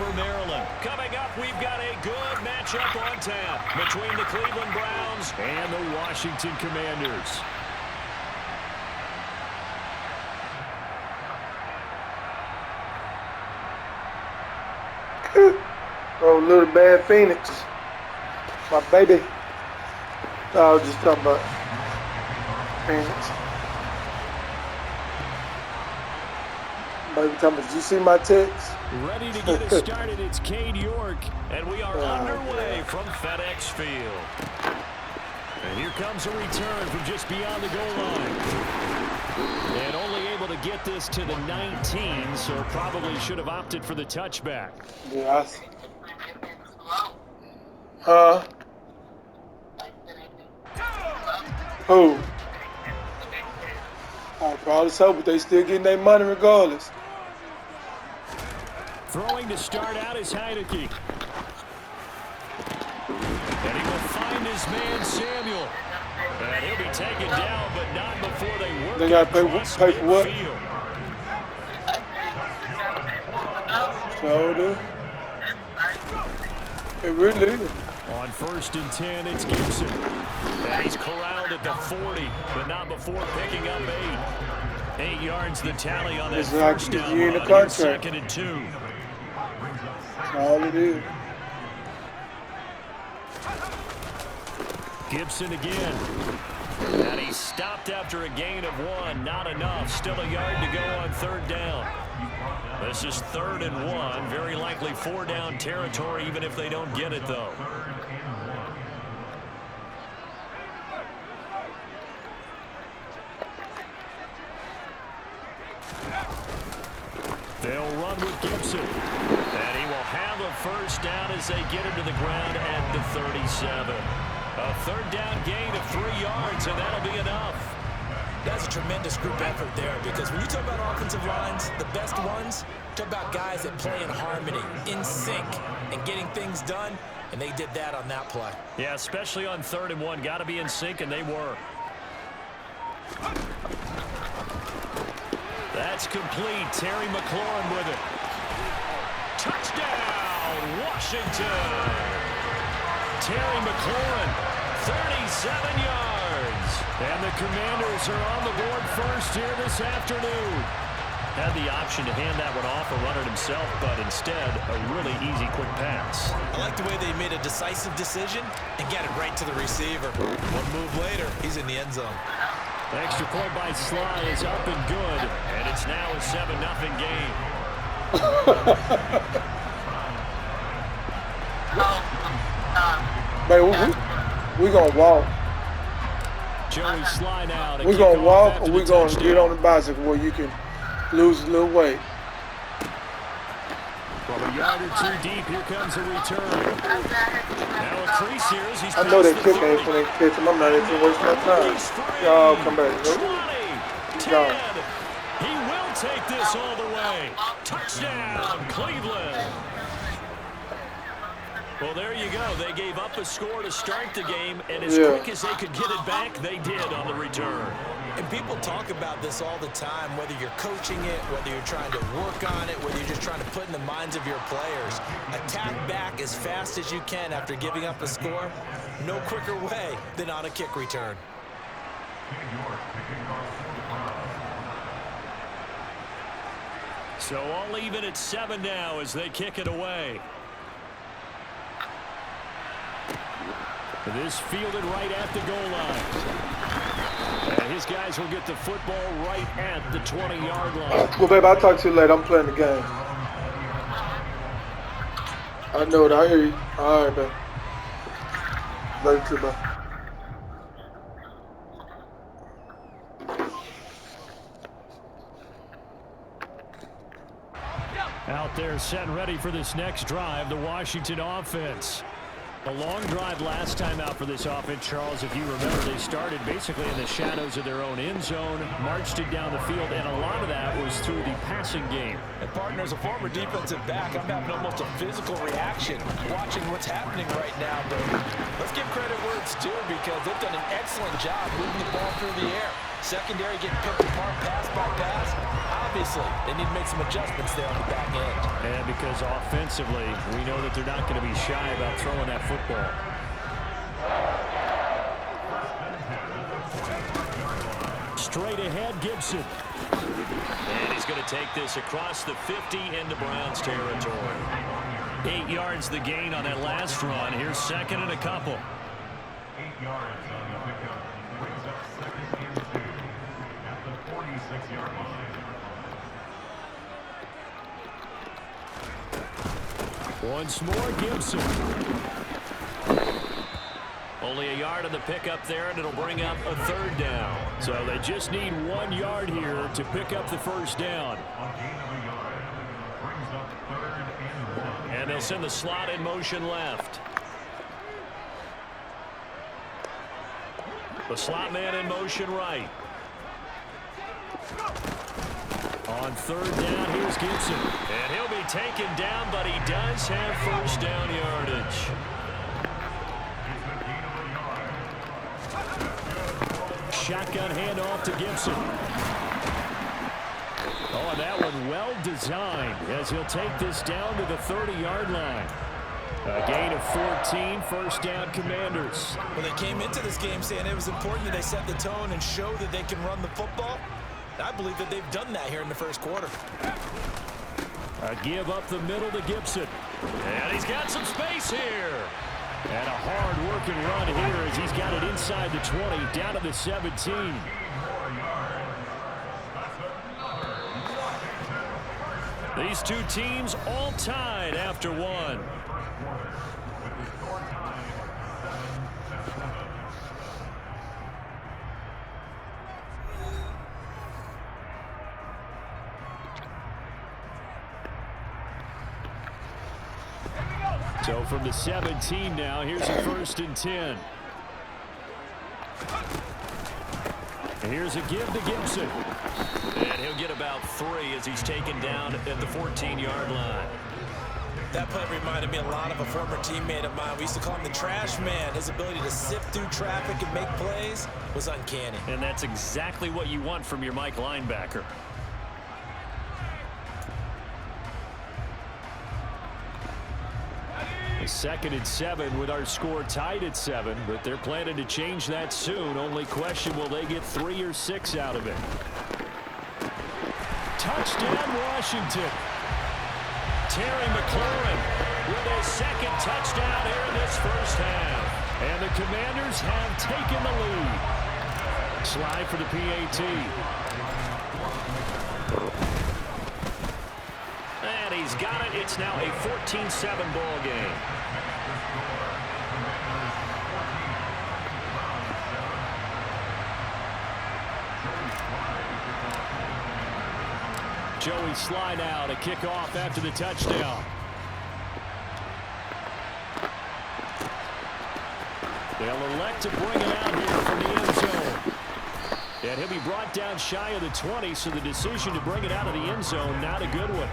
over Maryland. Coming up, we've got a good matchup on tap between the Cleveland Browns and the Washington Commanders. Oh, little bad Phoenix. My baby. I was just talking about Phoenix. Baby, tell me, did you see my text? Ready to get us started, it's Cade York, and we are underway from FedEx Field. And here comes a return from just beyond the goal line. And only able to get this to the 19, so probably should have opted for the touchback. Yeah, Huh? Who? I probably so, but they still getting their money regardless. Throwing to start out is Heineke. And he will find his man Samuel. And he'll be taken down, but not before they work. They got to pay for what? So do. It really is. On 1st and 10, it's Gibson. And he's corralled at the 40, but not before picking up 8. 8 yards the tally on that first down run. Here's 2nd and 2. All it is. Gibson again. And he's stopped after a gain of 1. Not enough. Still a yard to go on 3rd down. This is 3rd and 1. Very likely 4-down territory, even if they don't get it, though. They'll run with Gibson. And he will have a 1st down as they get him to the ground at the 37. A 3rd down gain of 3 yards, and that'll be enough. That's a tremendous group effort there, because when you talk about offensive lines, the best ones, talk about guys that play in harmony, in sync, and getting things done, and they did that on that play. Yeah, especially on 3rd and 1. Got to be in sync, and they were. That's complete. Terry McLaurin with it. Touchdown, Washington. Terry McLaurin, 37 yards. And the Commanders are on the board first here this afternoon. Had the option to hand that one off or run it himself, but instead, a really easy, quick pass. I like the way they made a decisive decision and get it right to the receiver. One move later, he's in the end zone. Extra point by Sly is up and good, and it's now a 7-0 game. Man, we gonna walk. Joey Sly now. We gonna walk, or we gonna get on the bicycle where you can lose a little weight. From a yard or 2 deep, here comes a return. Now a crease here as he's I know they kick ain't for they catch him. I'm not even wasting my time. Y'all come back. 20, 10. He will take this all the way. Touchdown, Cleveland. Well, there you go. They gave up a score to start the game, and as quick as they could get it back, they did on the return. And people talk about this all the time, whether you're coaching it, whether you're trying to work on it, whether you're just trying to put in the minds of your players. Attack back as fast as you can after giving up a score. No quicker way than on a kick return. So all even at 7 now as they kick it away. This fielded right at the goal line. And his guys will get the football right at the 20-yard line. Well, babe, I'll talk to you later. I'm playing the game. I know it. I hear you. All right, babe. Later, too, bye. Out there set and ready for this next drive, the Washington offense. A long drive last time out for this offense, Charles. If you remember, they started basically in the shadows of their own end zone, marched it down the field, and a lot of that was through the passing game. And partner, as a former defensive back, I'm having almost a physical reaction watching what's happening right now. But let's give credit where it's due, because they've done an excellent job moving the ball through the air. Secondary getting picked apart pass by pass. Obviously, they need to make some adjustments there on the back end. And because offensively, we know that they're not going to be shy about throwing that football. Straight ahead, Gibson. And he's going to take this across the 50 into Browns territory. 8 yards the gain on that last run. Here's second and a couple. 8 yards on the pickup. Brings up second and 2 at the 46-yard line. Once more, Gibson. Only a yard on the pickup there, and it'll bring up a third down. So they just need 1 yard here to pick up the first down. And they'll send the slot in motion left. The slot man in motion right. On third down, here's Gibson. And he'll be taken down, but he does have first down yardage. Shotgun handoff to Gibson. Oh, and that one well designed as he'll take this down to the 30-yard line. A gain of 14, first down Commanders. Well, they came into this game saying it was important that they set the tone and show that they can run the football. I believe that they've done that here in the first quarter. A give up the middle to Gibson. And he's got some space here. And a hard-working run here as he's got it inside the 20, down to the 17. These two teams all tied after one. So from the 17 now, here's a 1st and 10. And here's a give to Gibson. And he'll get about 3 as he's taken down at the 14-yard line. That play reminded me a lot of a former teammate of mine. We used to call him the trash man. His ability to sift through traffic and make plays was uncanny. And that's exactly what you want from your Mike linebacker. A 2nd and 7 with our score tied at 7, but they're planning to change that soon. Only question, will they get 3 or 6 out of it? Touchdown, Washington. Terry McLaurin with his 2nd touchdown here in this first half. And the Commanders have taken the lead. Slide for the PAT. And he's got it. It's now a 14-7 ball game. Joey slide out, a kickoff after the touchdown. They'll elect to bring it out here from the end zone. And he'll be brought down shy of the 20, so the decision to bring it out of the end zone, not a good one.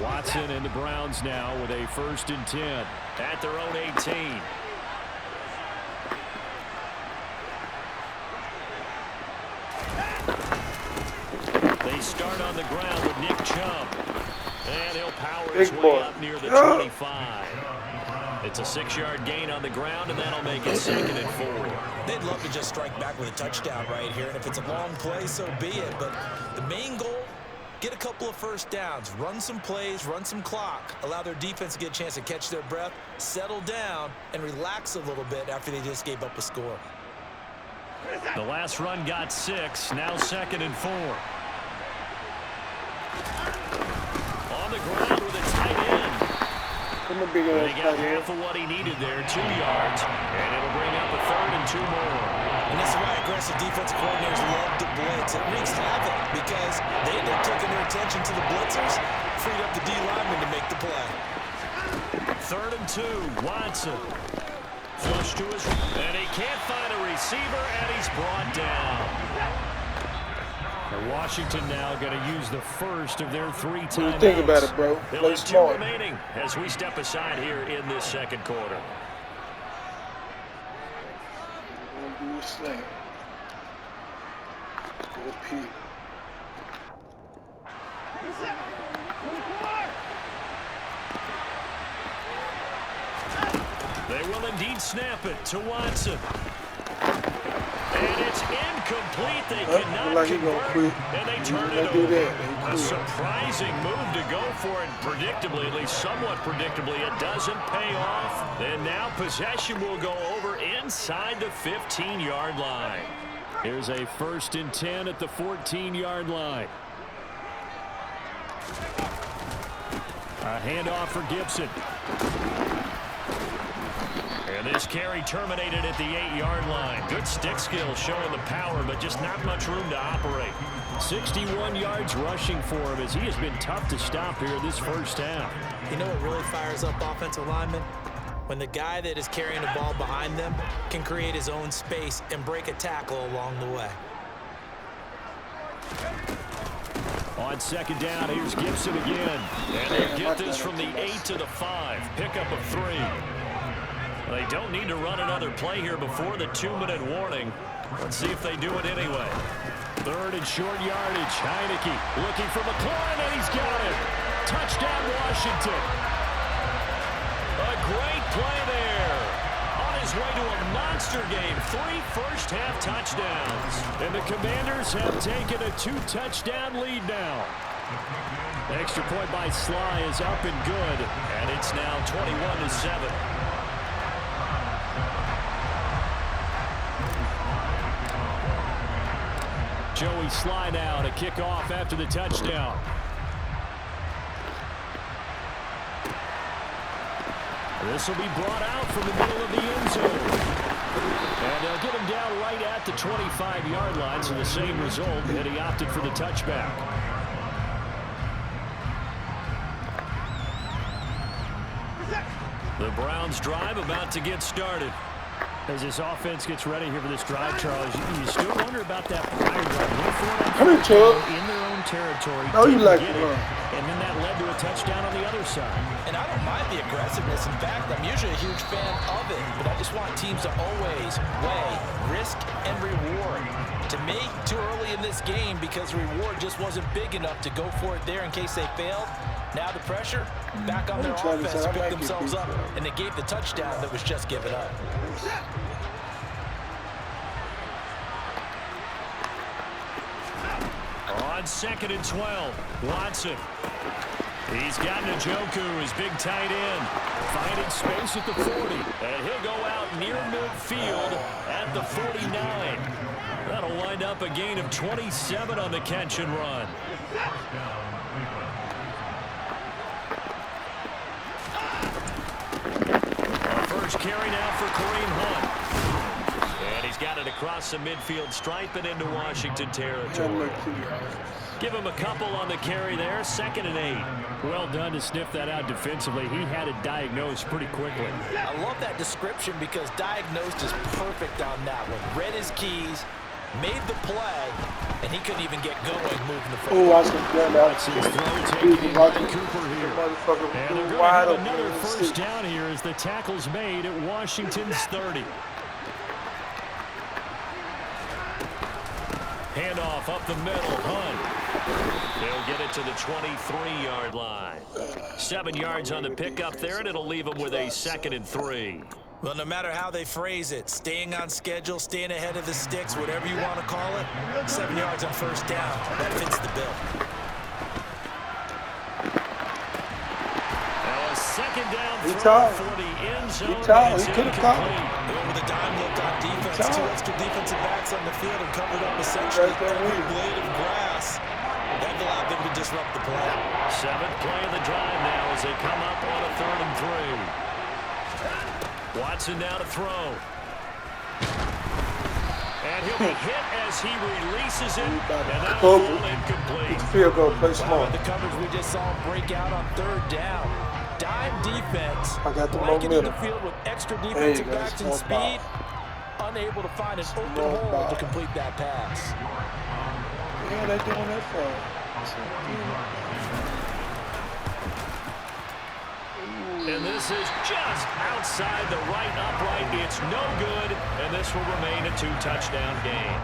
Watson and the Browns now with a 1st and 10 at their own 18. They start on the ground with Nick Chubb. And he'll power his way up near the 25. It's a 6-yard gain on the ground, and that'll make it 2nd and 4. They'd love to just strike back with a touchdown right here, and if it's a long play, so be it. But the main goal, get a couple of first downs, run some plays, run some clock, allow their defense to get a chance to catch their breath, settle down, and relax a little bit after they just gave up a score. The last run got 6, now 2nd and 4. On the ground with a tight end. He got half of what he needed there, 2 yards, and it'll bring up a 3rd and 2 more. And this is why aggressive defensive coordinators love to blitz. It wreaks havoc because they end up taking their attention to the blitzers, freed up the D lineman to make the play. 3rd and 2, Watson. Flush to his, and he can't find a receiver, and he's brought down. And Washington now going to use the first of their 3 timeouts. What do you think about it, bro? They'll have 2 remaining as we step aside here in this 2nd quarter. Slam. Good peep. They will indeed snap it to Watson. And it's incomplete. They cannot convert, and they turn it over. A surprising move to go for it. Predictably, at least somewhat predictably, it doesn't pay off. And now possession will go over inside the 15-yard line. Here's a 1st and 10 at the 14-yard line. A handoff for Gibson. And this carry terminated at the 8-yard line. Good stick skill showing the power, but just not much room to operate. 61 yards rushing for him as he has been tough to stop here this first half. You know what really fires up offensive linemen? When the guy that is carrying the ball behind them can create his own space and break a tackle along the way. On 2nd down, here's Gibson again. And they get this from the 8 to the 5. Pickup of 3. They don't need to run another play here before the 2-minute warning. Let's see if they do it anyway. 3rd and short yardage. Heineke looking for McLaurin, and he's got it. Touchdown, Washington. A great play there. On his way to a monster game. 3 first-half touchdowns. And the Commanders have taken a 2-touchdown lead now. Extra point by Sly is up and good. And it's now 21-7. Joey Sly now to kick off after the touchdown. This will be brought out from the middle of the end zone. And they'll get him down right at the 25-yard line, so the same result, and he opted for the touchback. The Browns drive about to get started. As this offense gets ready here for this drive, Charles, you still wonder about that prior drive. In their own territory. Oh, you like it. And then that led to a touchdown on the other side. And I don't mind the aggressiveness. In fact, I'm usually a huge fan of it. But I just want teams to always weigh risk and reward. To me, too early in this game because the reward just wasn't big enough to go for it there in case they failed. Now the pressure, back on their offense to pick themselves up, and they gave the touchdown that was just given up. On 2nd and 12, Watson. He's got Njoku, his big tight end, finding space at the 40. And he'll go out near midfield at the 49. That'll wind up a gain of 27 on the catch and run. First carry now for Kareem Hunt. And he's got it across the midfield stripe and into Washington territory. Give him a couple on the carry there. 2nd and 8. Well done to sniff that out defensively. He had it diagnosed pretty quickly. I love that description because diagnosed is perfect on that one. Read his keys, made the play, and he couldn't even get going moving the football. Oh, I should get that. Cooper here. And they're going to have another first down here as the tackle's made at Washington's 30. Handoff up the middle. Hunt. They'll get it to the 23-yard line. 7 yards on the pickup there, and it'll leave them with a 2nd and 3. Well, no matter how they phrase it, staying on schedule, staying ahead of the sticks, whatever you want to call it, 7 yards on first down, that fits the bill. Now a 2nd down throw for the end zone. He could have caught it. With a dime look on defense, 2 extra defensive backs on the field and covered up essentially every blade of grass. That allowed them to disrupt the play. 7th play of the drive now as they come up on a 3rd and 3. Watson now to throw. And he'll be hit as he releases it. And that will fall incomplete. Field goal, play small. The coverage we just saw him break out on 3rd down. Dime defense. I got the blanketing momentum. the field with extra defensive backs and speed. Unable to find an open hole to complete that pass. Yeah, they're doing that for And this is just outside the right upright. It's no good, and this will remain a 2-touchdown game.